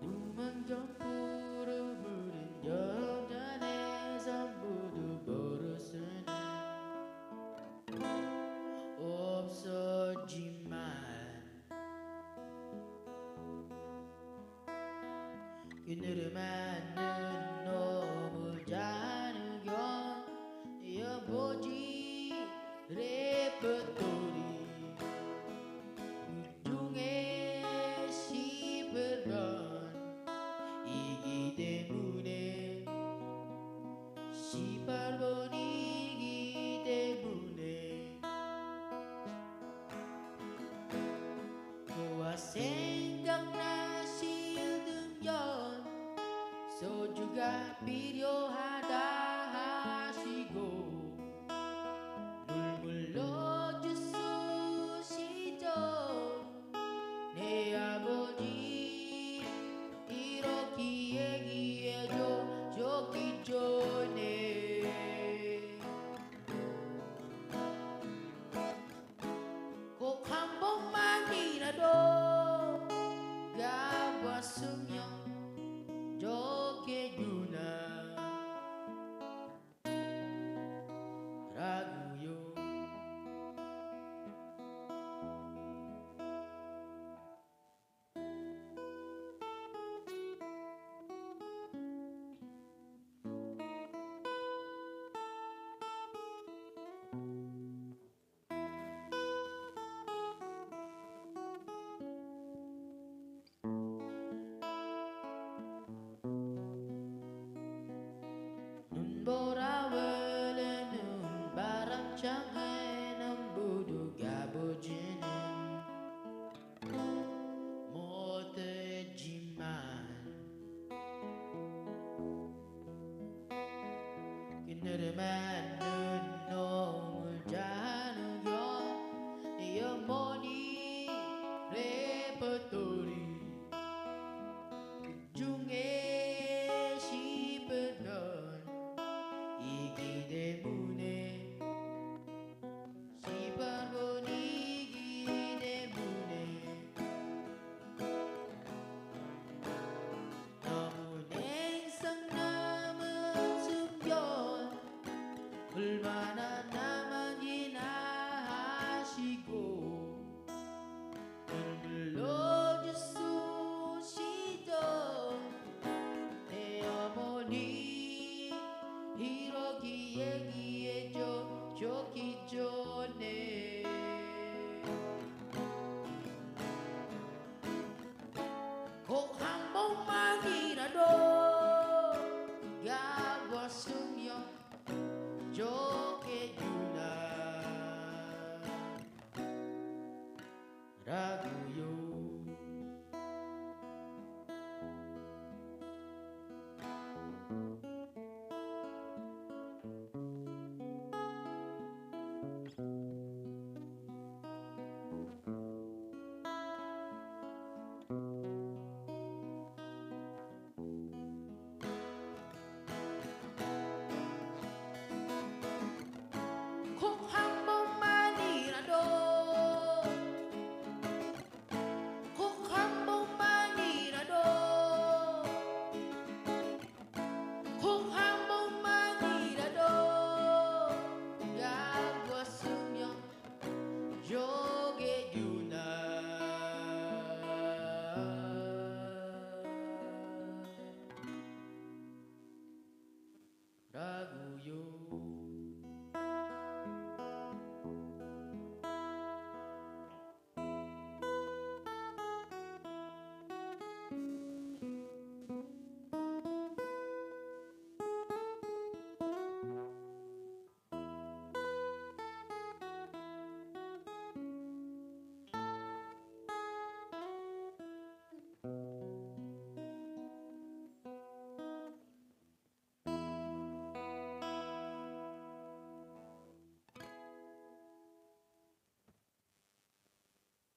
눈먼 점프를 부른 여전해서 모두 버릇은 없어지만 그늘을 맞는 놈을 자누겨 여보지 레퍼토리 중에 씹으던 이기 때문에 18번이기 때문에 그와 생각나시 으면 소주가 필요하다 하시고 눈물 넣어주시죠. 내 아버지 이렇게 얘기해줘 좋기 전에 꼭 한 번만이라도 가봤으면 좋겠구나 라고요. 눈보라 외래는 바람장에는 모두 가보지는 못했지만 그늘을 맞는 놈을 자누겨 네 어머니 레퍼토리 중에 씹으던 이기 때문에 18번이기 때문에 너무 냉상 남은 숨결 얼마나 남았기나 하시고 눈물 넣어주시죠. 내 어머니 이렇게 얘기해줘 좋기 전에 꼭 한 번만이라도 가봤으면 좋겠구나 라고요. 꼭 한 번만이라도 꼭 한 번만이라도 꼭 한 번만이라도 가봤으면 좋겠구나 라고요.